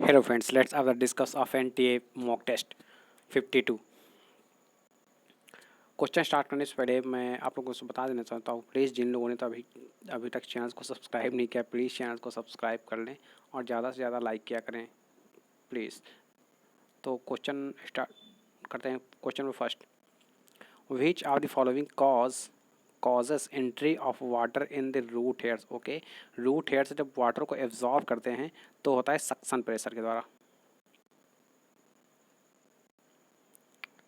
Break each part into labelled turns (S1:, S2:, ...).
S1: Hello friends, let's have a discuss of NTA mock test 52। Question start करने से पहले मैं आप लोगों को बता देना चाहता हूँ, प्लीज़ जिन लोगों ने तो अभी तक चैनल को सब्सक्राइब नहीं किया, प्लीज़ चैनल को सब्सक्राइब कर लें और ज़्यादा से ज़्यादा लाइक किया करें प्लीज़। तो क्वेश्चन स्टार्ट करते हैं। Question number first, which are the following causes entry of water in the root hairs. Okay, root hairs जब वाटर को एब्जॉर्ब करते हैं तो होता है सक्शन प्रेशर के द्वारा।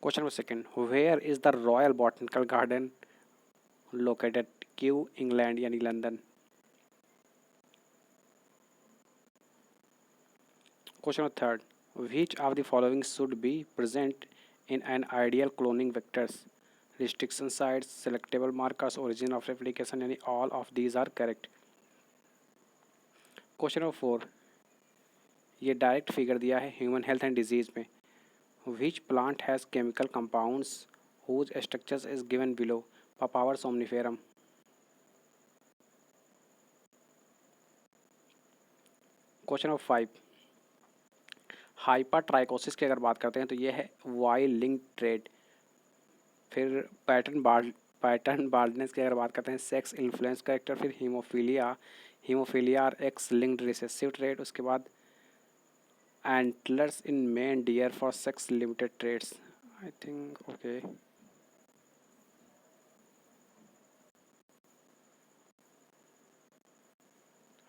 S1: Question number second, where is the royal botanical garden located? Kew, England यानी London. Question number third, which of the following should be present in an ideal cloning vectors? Restriction sites, selectable markers, origin of replication यानी all of these are correct. Question number four, ये direct figure दिया है human health and disease में। Which plant has chemical compounds whose structures is given below? Papaver somniferum। Question number five, hypertrichosis की अगर बात करते हैं तो ये है वाई लिंक ट्रेड। फिर पैटर्न बार्डनेस की अगर बात करते हैं सेक्स इन्फ्लुएंस करेक्टर। फिर हीमोफीलिया और एक्स लिंक्ड रिसेसिव ट्रेड। उसके बाद antlers in main dear for sex limited traits. I think okay,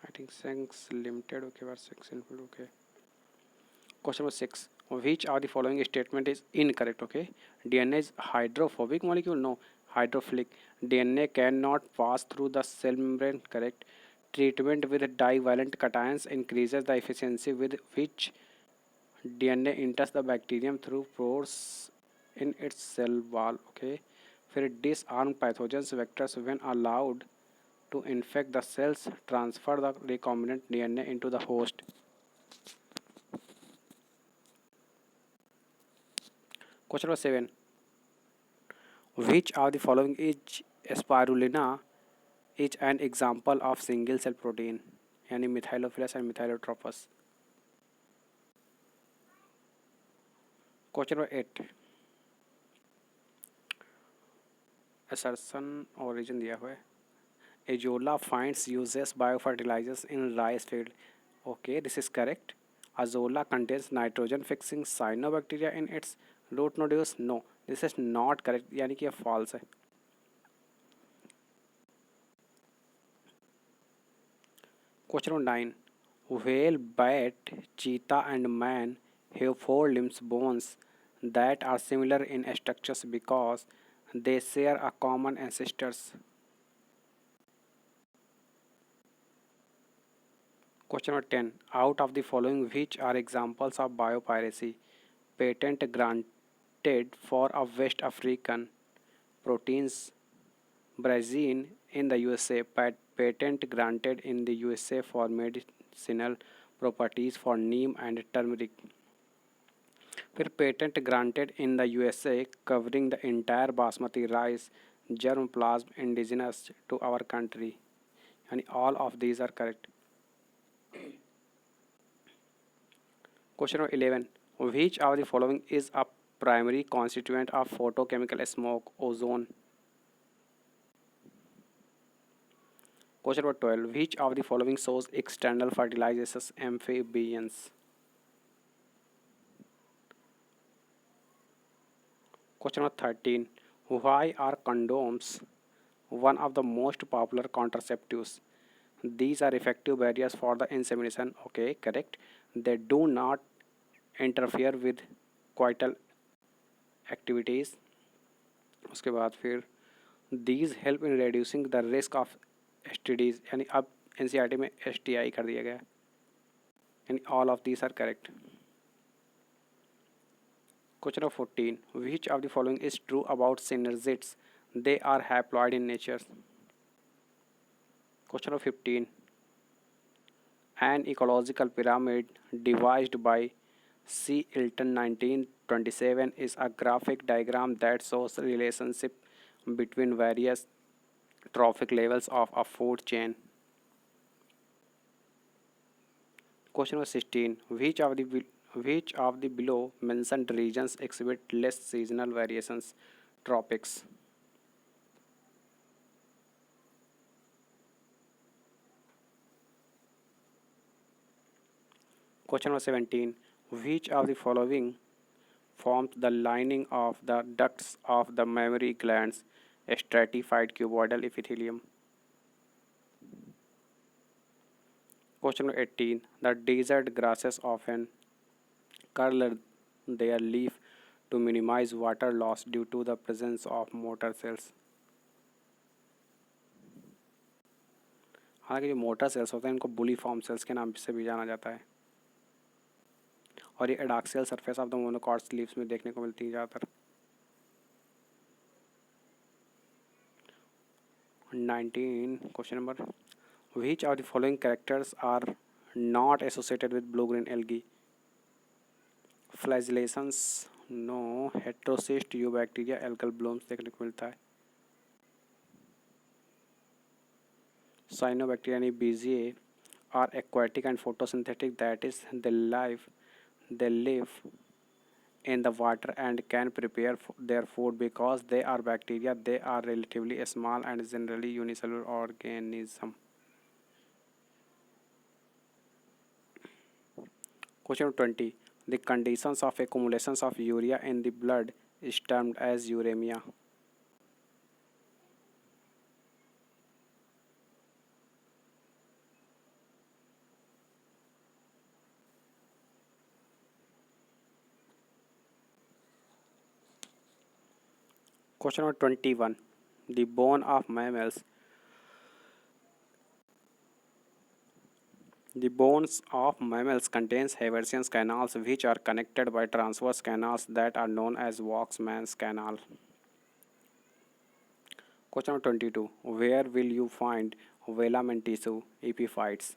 S1: I think sex limited okay bar sex input okay. Question number six, which are the following statement is incorrect? Okay, DNA is hydrophobic molecule, no, hydrophilic. DNA cannot pass through the cell membrane, correct. Treatment with divalent cations increases the efficiency with which DNA enters the bacterium through pores in its cell wall, okay. फिर disarm pathogens vectors when allowed to infect the cells, transfer the recombinant DNA into the host. Question number seven, which of the following is spirulina is an example of single cell protein यानी Methylophilus and methylotrophus. Question number eight, assertion origin दिया हुआ है। Azolla finds uses biofertilizers in rice field. Okay, this is correct. Azolla contains nitrogen fixing cyanobacteria in its root nodules, no, this is not correct यानी कि यह false है। Question number 9. Whale, bat, cheetah and man have four limbs bones that are similar in structures because they share a common ancestors. Question number 10. Out of the following which are examples of biopiracy? Patent granted for a West African proteins Brazil in the USA, patent granted in the USA for medicinal properties for neem and turmeric. फिर patent granted in the USA covering the entire basmati rice germ plasm indigenous to our country यानी all of these are correct. Question number 11, which of the following is a primary constituent of photochemical smog? Ozone. Question number 12. Which of the following shows external fertilizers amphibians? Question number 13. Why are condoms one of the most popular contraceptives? These are effective barriers for the insemination. Okay, correct. They do not interfere with coital activities. उसके बाद फिर these help in reducing the risk of STDs यानी अब NCERT में STI कर दिया गया यानी all of these are correct. Question number 14. Which of the following is true about synergids? They are haploid in nature. Question number 15. An ecological pyramid devised by C. Ilton 1927 is a graphic diagram that shows relationship between various trophic levels of a food chain. Question number 16. Which of the below mentioned regions exhibit less seasonal variations? Tropics. Question number 17. Which of the following forms the lining of the ducts of the mammary glands? Stratified cuboidal epithelium. Question number 18. The desert grasses often curl their leaf to minimize water loss due to the presence of motor cells. हालांकि जो motor sales होते हैं इनको बुली form sales के नाम से भी जाना जाता है और ये एडाक्सियल surface of the monocots leaves में देखने को मिलती है ज़्यादातर. 19. Question number. Which of the following characters are not associated with blue-green algae? Flagellations, no. Heterocyst eubacteria, algal blooms देखने को मिलता है. Cyanobacteria यानी BZA are aquatic and photosynthetic, that is they live in the water and can prepare their food. Because they are bacteria, they are relatively small and generally unicellular organism. Question 20. The conditions of accumulations of urea in the blood is termed as uremia. Question number 21. The bone of mammals. The bones of mammals contains Haversian canals which are connected by transverse canals that are known as Waxman's canal. Question number 22. Where will you find velamen tissue epiphytes?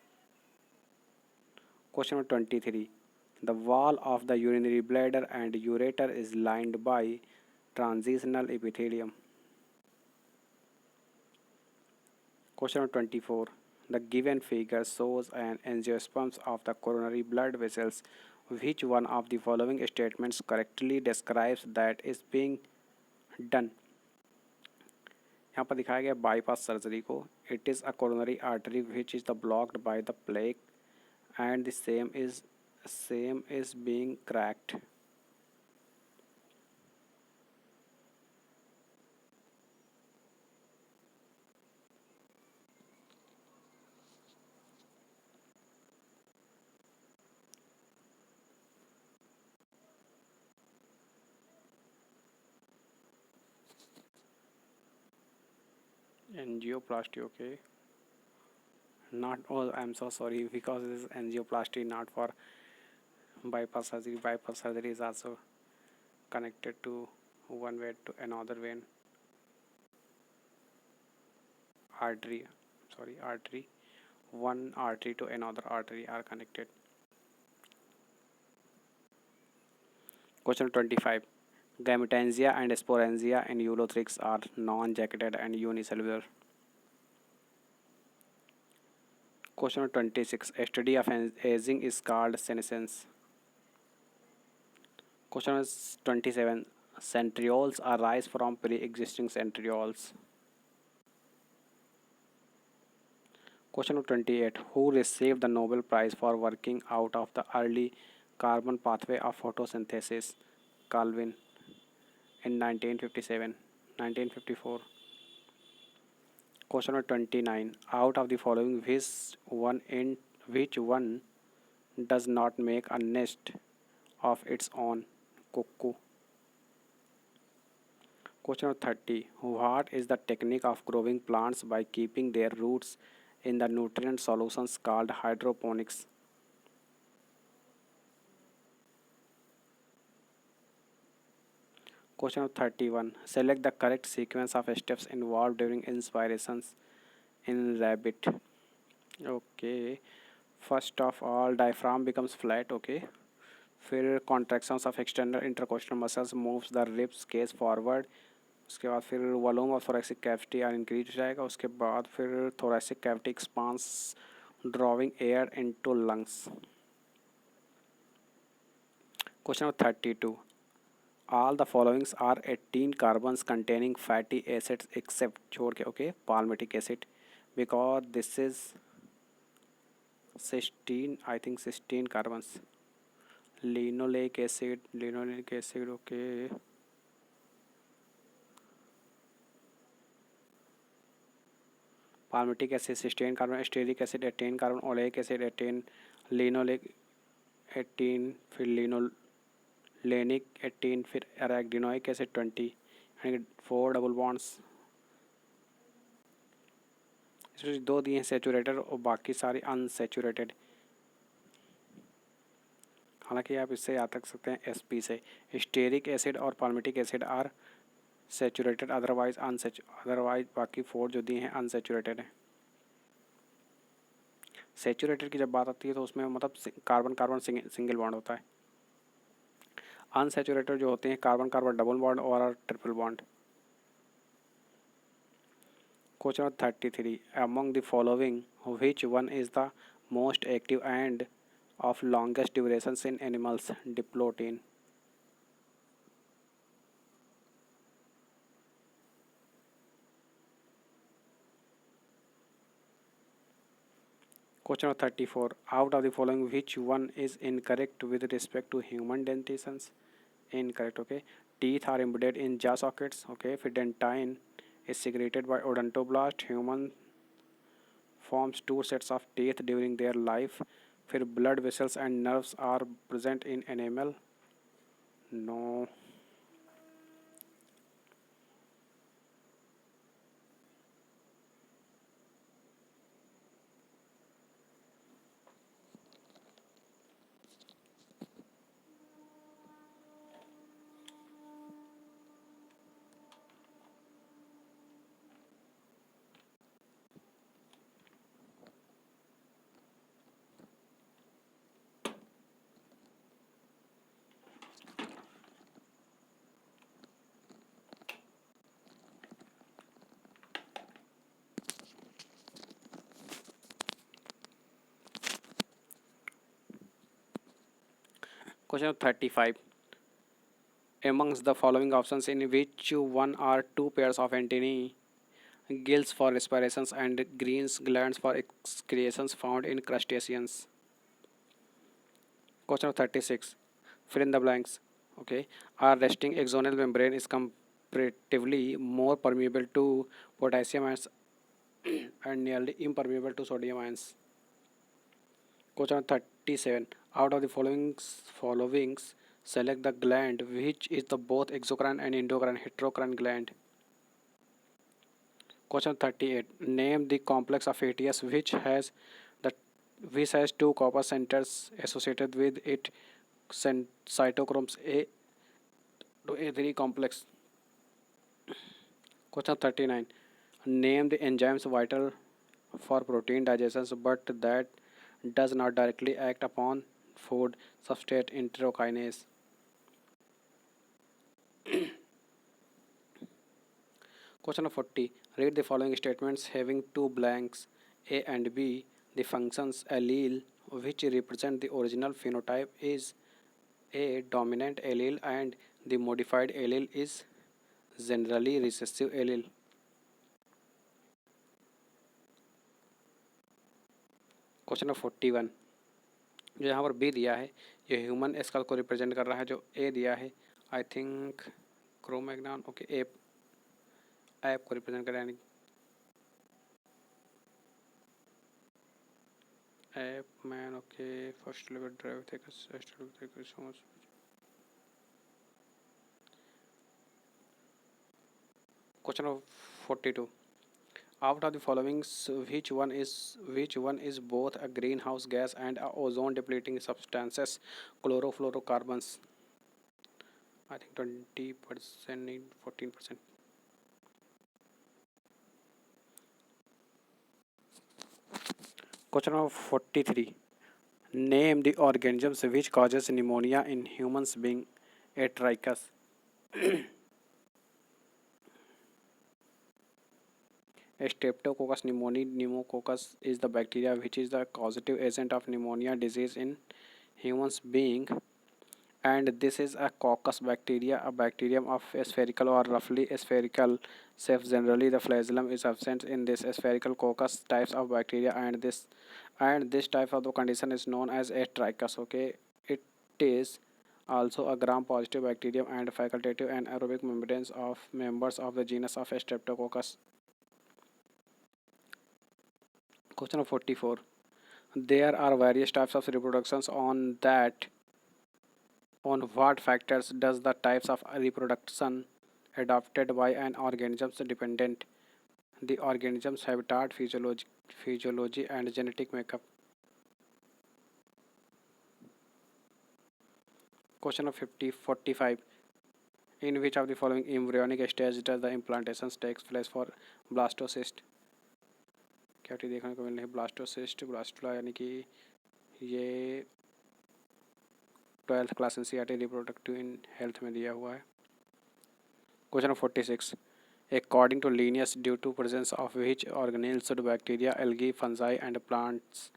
S1: Question number 23. The wall of the urinary bladder and ureter is lined by transitional epithelium. Question number 24. The given figure shows an angiosperms of the coronary blood vessels. Which one of the following statements correctly describes that is being done? यहाँ पर दिखाया गया bypass surgery को. It is a coronary artery which is the blocked by the plaque and the same is being cracked. Angioplasty, okay. Not all. I'm so sorry because this is angioplasty, not for bypass surgery. Bypass surgery is also connected to one vein to another vein. Artery, artery. One artery to another artery are connected. Question 25. Gametangia and sporangia in Eulothrix are non-jacketed and unicellular. Question 26. A study of aging is called senescence. Question 27. Centrioles arise from pre-existing centrioles. Question 28. Who received the Nobel Prize for working out of the early carbon pathway of photosynthesis? Calvin in 1954. Question 29. Out of the following, which one does not make a nest of its own? Cuckoo. Question 30. What is the technique of growing plants by keeping their roots in the nutrient solutions called hydroponics? Question 31. Select the correct sequence of steps involved during inspirations in rabbit. Okay. First of all, diaphragm becomes flat. Okay. फिर contractions of external intercostal muscles moves the ribs cage forward. उसके बाद फिर volume of thoracic cavity are increase हो जाएगा. उसके बाद फिर thoracic cavity expands drawing air into lungs. Question number 32. All the followings are 18 carbons containing fatty acids except छोड़ के okay palmitic acid because this is 16 I think 16 carbons. Linoleic acid okay. Palmitic acid 16 carbon, stearic acid 18 carbon, oleic acid 18, linoleic 18, फिर linolenic 18, फिर arachidonic acid 20 यानी 4 double bonds. इसमें दो दिए हैं saturated और बाकी सारी अनसेचूरेटेड। हालांकि आप इससे याद रख सकते हैं एसपी से। स्टेरिक एसिड और palmitic acid are saturated otherwise बाकी 4 जो दिए हैं अनसेचूरेटेड है। सेचूरेटेड की जब बात आती है तो उसमें मतलब कार्बन कार्बन सिंगल बॉन्ड होता है। अनसेचूरेटेड जो होते हैं कार्बन कार्बन डबल बॉन्ड और triple bond. Question number 33. Among the following, which one is the most active and of longest durations in animals? Diplotin. Question number 34. Out of the following, which one is incorrect with respect to human dentitions? Incorrect. Okay. Teeth are embedded in jaw sockets. Okay. फिर dentine is secreted by odontoblast. Human forms 2 sets of teeth during their life. फिर blood vessels and nerves are present in animal. No. Question 35. Amongst the following options, in which one are 2 pairs of antennae, gills for respirations and greens glands for excretions found in crustaceans? Question 36. Fill in the blanks. Okay. Our resting axonal membrane is comparatively more permeable to potassium ions and nearly impermeable to sodium ions. Question 37. Out of the followings, select the gland which is the both exocrine and endocrine heterocrine gland. Question 38. Name the complex of ATS the which has 2 copper centers associated with it cytochromes A to A3 complex. Question 39. Name the enzymes vital for protein digestion but that does not directly act upon food substrate enterokinase. Question number 40. Read the following statements having two blanks A and B. The functions allele which represent the original phenotype is a dominant allele and the modified allele is generally recessive allele. Question number 41. जो यहाँ पर B दिया है ये human school को represent कर रहा है। जो ए दिया है I think Cro-Magnon okay app app को रिप्रेजेंट कर रहा है app man okay first level drive थे समझ। Question number 42. Out of the following, which one is both a greenhouse gas and a ozone depleting substances? Chlorofluorocarbons. I think 20% 14%. Question number 43. Name the organisms which causes pneumonia in humans being a trichus. Streptococcus pneumococcal is the bacteria which is the causative agent of pneumonia disease in humans being And this is a coccus bacteria, a bacterium of a spherical or roughly spherical shape. Generally, the flagellum is absent in this spherical coccus types of bacteria, and this type of the condition is known as a trichus. Okay, it is also a gram-positive bacterium and facultative and aerobic membranes of members of the genus of Streptococcus. Question of 44. There are various types of reproductions on what factors does the types of reproduction adopted by an organism dependent the organism's habitat physiology and genetic makeup. Question of 45. In which of the following embryonic stage does the implantation takes place for blastocyst? क्या देखने को मिल रही है blastocyst blastula यानी कि ये 12th class NCERT reproductive in health में दिया हुआ है. Question of 46. According to Linnaeus, due to presence of which organelles should bacteria, algae, fungi, and plants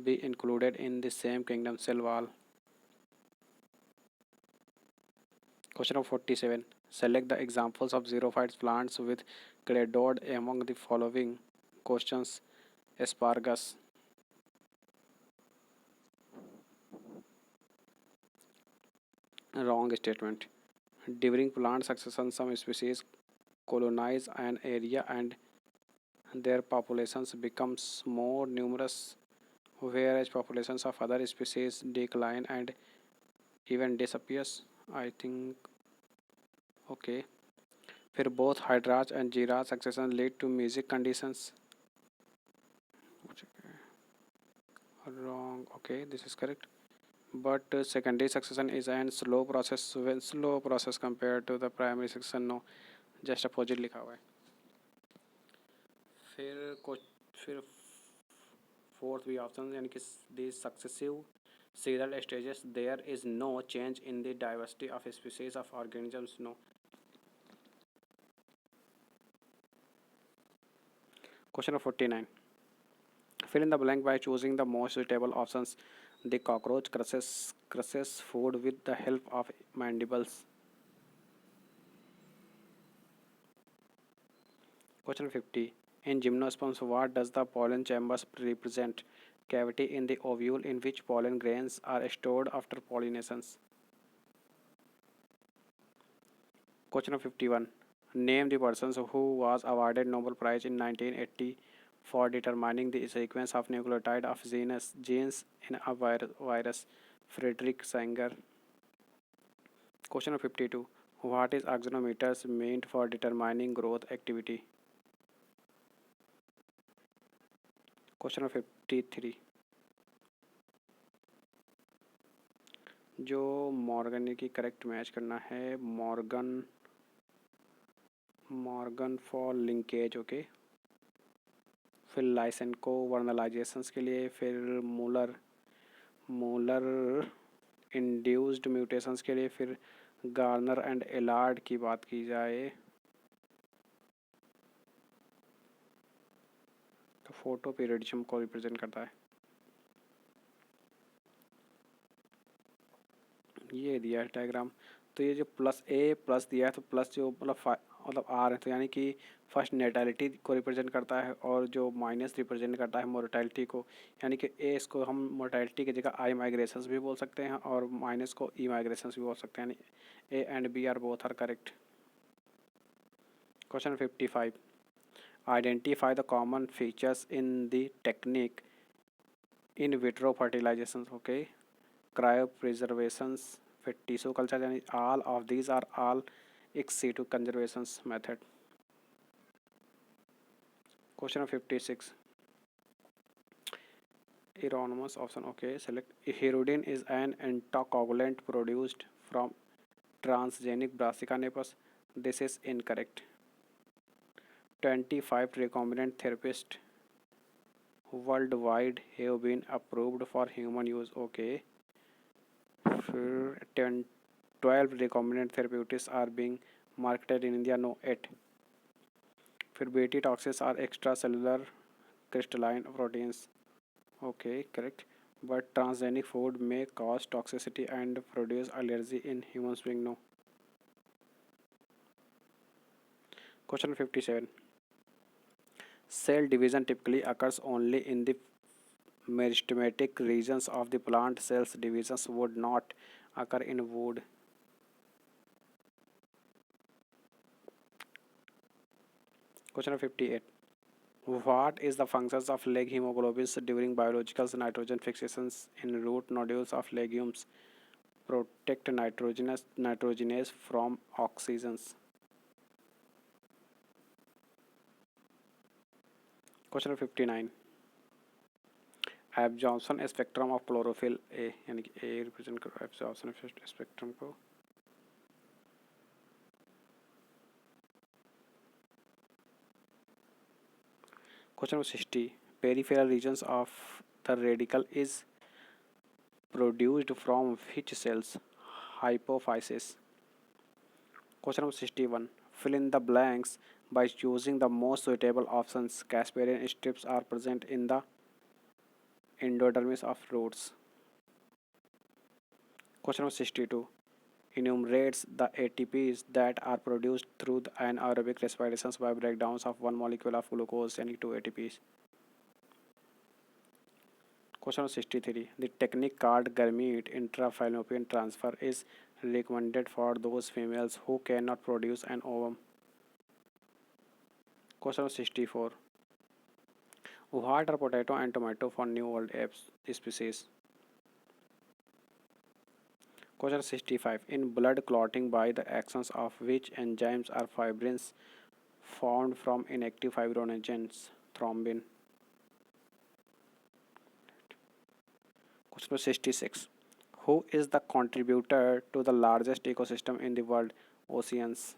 S1: be included in the same kingdom cell wall? Question of 47. Select the examples of xerophyte plants with cladode among the following questions. Asparagus. Wrong statement. During plant succession, some species colonize an area and their populations becomes more numerous, whereas populations of other species decline and even disappears. I think okay. फिर both hydras and giras succession lead to music conditions. Wrong. Okay, this is correct. But secondary succession is an slow process. When slow process compared to the primary succession, no, just opposite लिखा हुआ है. फिर कुछ फिर fourth भी option यानी कि दी successive serial stages there is no change in the diversity of species of organisms. No. Question of 49. Fill in the blank by choosing the most suitable options. The cockroach crushes food with the help of mandibles. Question 50. In gymnosperms, what does the pollen chambers represent? Cavity in the ovule in which pollen grains are stored after pollinations. Question of 51. Name the persons who was awarded Nobel Prize in 1980 for determining the sequence of nucleotide of genes in a virus. Friedrich Sanger. Question of 52. What is axonometers meant for determining growth activity? Question of 53. जो Morgan की correct match करना है Morgan for linkage. Okay. फिर लाइसेंको वर्नलाइजेशंस के लिए. फिर Müller induced mutations के लिए. फिर गार्नर एंड एलार्ड की बात की जाए तो फोटो पीरियडिज्म को रिप्रेजेंट करता है. ये दिया है डायग्राम. तो ये जो प्लस ए प्लस दिया है तो प्लस जो मतलब आर है तो यानी कि फर्स्ट नेटैलिटी को रिप्रेजेंट करता है और जो माइनस रिप्रेजेंट करता है मोर्टैलिटी को. यानी कि ए इसको हम मोर्टैलिटी की जगह आई माइग्रेशंस भी बोल सकते हैं और माइनस को ई माइग्रेशंस भी बोल सकते हैं. यानी A and B are both are correct. Question 55. Identify the common features in the technique in vitro fertilisation. Okay. Cryopreservations, फिर टिश्यू कल्चर यानी all of these are all ex situ conservation method. Question of 56. Erroneous option. Okay, select. Hirudin is an anticoagulant produced from transgenic Brassica napus. This is incorrect. 25 recombinant therapists worldwide have been approved for human use. Okay. फिर 12 recombinant therapeutics are being marketed in India. No. 8. फिर BT toxins are extracellular crystalline proteins. Okay, correct. but transgenic food may cause toxicity and produce allergy in humans being no. Question 57. Cell division typically occurs only in the meristematic regions of the plant. Cells divisions would not occur in wood. Question 58. What is the functions of leg hemoglobins during biological nitrogen fixations in root nodules of legumes? Protect nitrogenase from oxygens. Question 59. Absorption spectrum of chlorophyll A यानी कि A represent करो absorption spectrum को. Question number 60. Peripheral regions of the radicle is produced from which cells? Hypophysis. Question number 61. Fill in the blanks by choosing the most suitable options. Casparian strips are present in the endodermis of roots. Question number 62. Enumerates the ATPs that are produced through the anaerobic respirations by breakdowns of one molecule of glucose and two ATPs. Question 63. The technique called gamete intrafallopian transfer is recommended for those females who cannot produce an ovum. Question 64. What are potato and tomato for New World apes species? Question 65. In blood clotting by the actions of which enzymes are fibrins formed from inactive fibrinogens? Thrombin. Question 66. Who is the contributor to the largest ecosystem in the world? Oceans.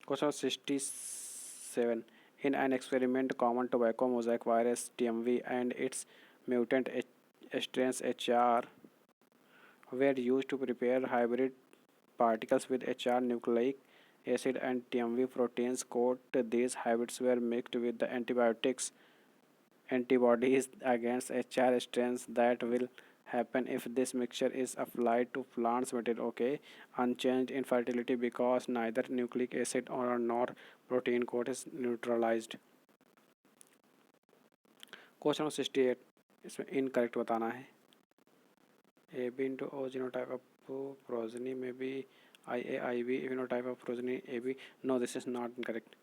S1: Question 67. In an experiment, common tobacco mosaic virus TMV and its mutant strains HR were used to prepare hybrid particles with HR nucleic acid and TMV proteins coat. These hybrids were mixed with the antibodies against HR strains. That will happen if this mixture is applied to plants material. Okay, unchanged infertility because neither nucleic acid or nor protein coat is neutralized. Question number 68. इसमें incorrect बताना है. A B into O genotype of progeny में B I A I B phenotype of progeny A B. No, this is not incorrect.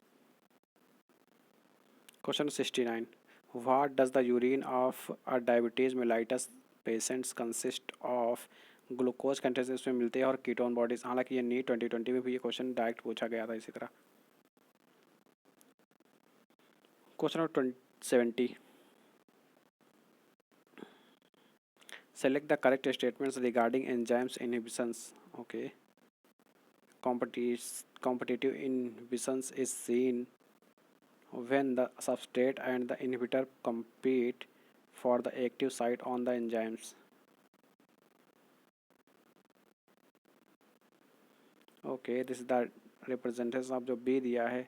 S1: Question 69. What does the urine of a diabetes mellitus patients consist of? Glucose content इसमें मिलते हैं और ketone bodies. हालांकि ये NEET 2020 में भी ये question direct पूछा गया था इसी तरह. Question number 70. Select the correct statements regarding enzymes inhibitions. Okay. Competitive inhibitions is seen when the substrate and the inhibitor compete for the active site on the enzymes. Okay, this is the representation of जो B दिया है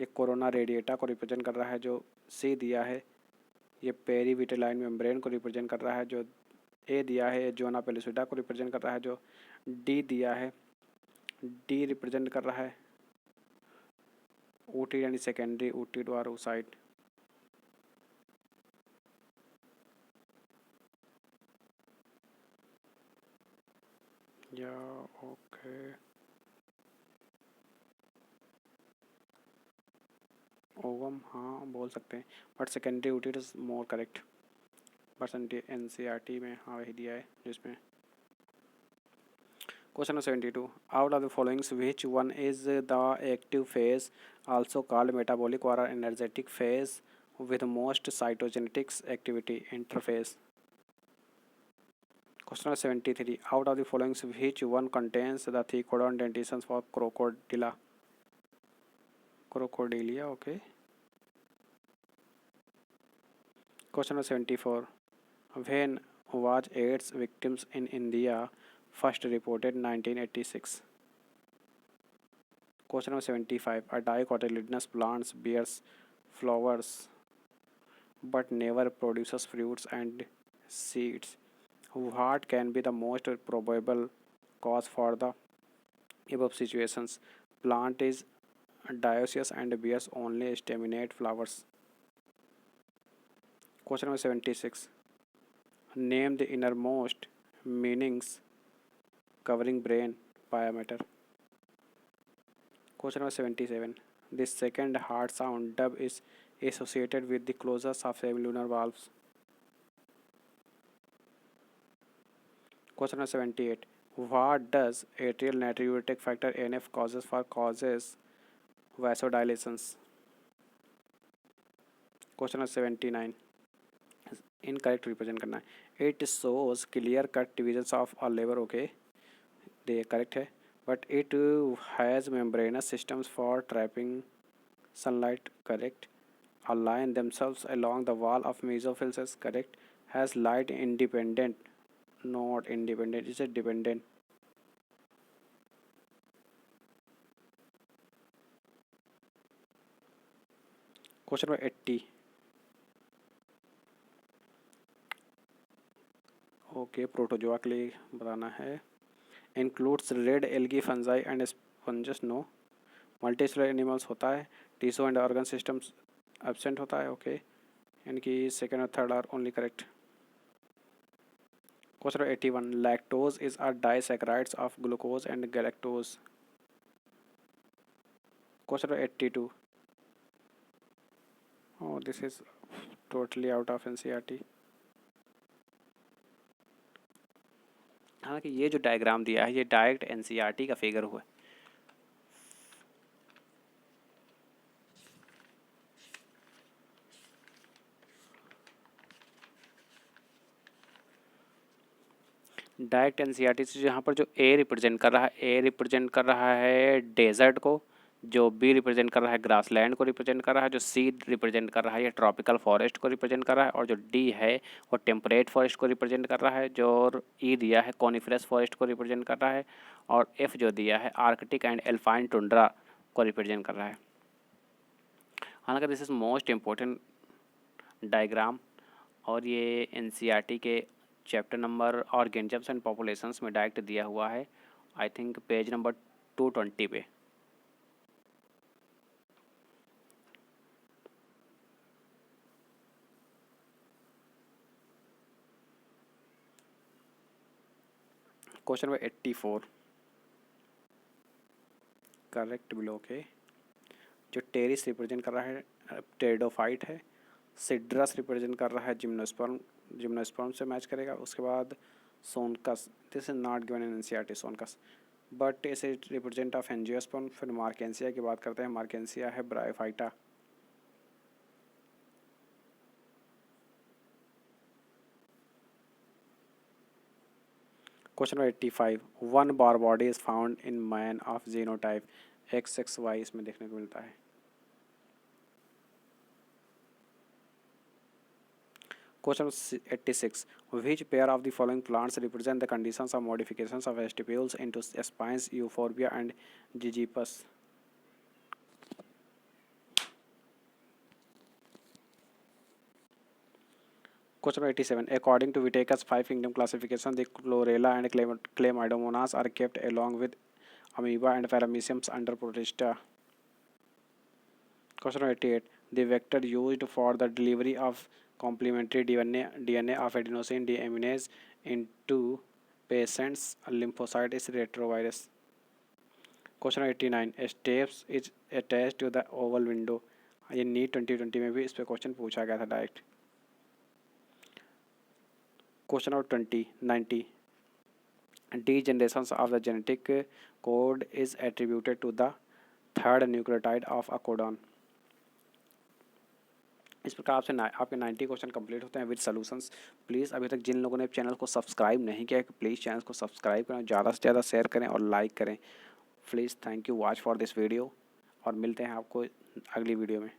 S1: ये corona radiata को represent कर रहा है. जो C दिया है ये पेरीविटेलाइन मेम्ब्रेन को रिप्रेजेंट कर रहा है. जो ए दिया है ये जोना पेलिसिडा को रिप्रेजेंट कर रहा है. जो डी दिया है डी रिप्रेजेंट कर रहा है ऊटी यानी सेकेंडरी ऊटी और oocyte. या ओके. ओवम हाँ बोल सकते हैं but secondary Ooty is more correct. But NCERT में हाँ वही दिया है जिसमें. Question 72. Out of the following, which one is the active phase, also called metabolic or energetic phase, with most cytogenetics activity? Interphase. Question 73. Out of the following, which one contains the thecodon dentitions for crocodila? Crocodilia, okay. Question 74. When was AIDS victims in India first reported? 1986. Question number 75. A dicotyledonous plant bears flowers but never produces fruits and seeds. What can be the most probable cause for the above situations? Plant is dioecious and bears only staminate flowers. Question number 76. Name the innermost meanings covering brain diameter. Question number 77. The second heart sound dub is associated with the closures of semilunar valves. Question number 78. What does atrial natriuretic factor NF causes vasodilations? Question number 79. Incorrect represent करना है. It shows clear cut divisions of a liver. Okay, ये correct है. But it has membranous systems for trapping sunlight. Correct. Align themselves along the wall of mesophyll. Correct. Has light independent, not independent. Is it dependent? Question number 80. Okay, protozoa के लिए बताना है. Includes red algae fungi and sponges. No. Multicellular animals होता है. Tissue and organ systems absent होता है. Okay, इनकी second और third are only correct. Question 81. Lactose is a disaccharides of glucose and galactose. Question 82. oh this is totally out of NCERT. हालांकि ये जो diagram दिया है ये डायरेक्ट NCERT का फिगर हुआ है. डायरेक्ट NCERT से यहाँ पर जो A रिप्रेजेंट कर रहा है, A रिप्रेजेंट कर रहा है डेजर्ट को, जो B रिप्रेजेंट कर रहा है ग्रासलैंड को रिप्रेजेंट कर रहा है, जो C रिप्रेजेंट कर रहा है ये ट्रॉपिकल फॉरेस्ट को रिप्रेजेंट कर रहा है, और जो D है वो टेम्परेट फॉरेस्ट को रिप्रेजेंट कर रहा है, जो E दिया है कॉनिफरस फॉरेस्ट को रिप्रेजेंट कर रहा है, और F जो दिया है आर्कटिक एंड एल्पाइन टुंड्रा को रिप्रेजेंट कर रहा है. हालांकि this is most important diagram, और ये NCERT के chapter number organisms and populations में डायरेक्ट दिया हुआ है. आई थिंक पेज नंबर 220 पे. Question number 84. Correct below. Okay, जो टेरिस रिप्रेजेंट कर रहा है टेरिडोफाइट है. सिड्रस रिप्रेजेंट कर रहा है जिम्नोस्पर्म से मैच करेगा. उसके बाद सोनकस, this is not given in NCERT सोनकस, but इसे रिप्रेजेंट ऑफ एंजियोस्पर्म. फिर मार्केंसिया की बात करते हैं. मार्केंसिया है bryophyta. Question number 85. One bar body is found in man of genotype XXY इसमें देखने को मिलता है. Question 86. Which pair of the following plants represent the conditions of modifications of stipules into spines, euphorbia and Gigipus? Question 87. According to Whitaker's 5-kingdom classification, the chlorella and Chlamydomonas are kept along with amoeba and parameciums under Protista. Question 88. The vector used for the delivery of complementary DNA of adenosine deaminase into patient's lymphocyte is retrovirus. Question 89. Stapes is attached to the oval window. ये NEET 2020 में भी इस पे question पूछा गया था direct. Question number 90. Degeneration of the genetic code is attributed to the third nucleotide of a codon. इस प्रकार आपसे आपके 90 क्वेश्चन कंप्लीट होते हैं विद सॉल्यूशंस. प्लीज़ अभी तक जिन लोगों ने चैनल को सब्सक्राइब नहीं किया है प्लीज़ चैनल को सब्सक्राइब करें, ज़्यादा से ज़्यादा शेयर करें और लाइक करें. Please thank you watch for this video, और मिलते हैं आपको अगली वीडियो में.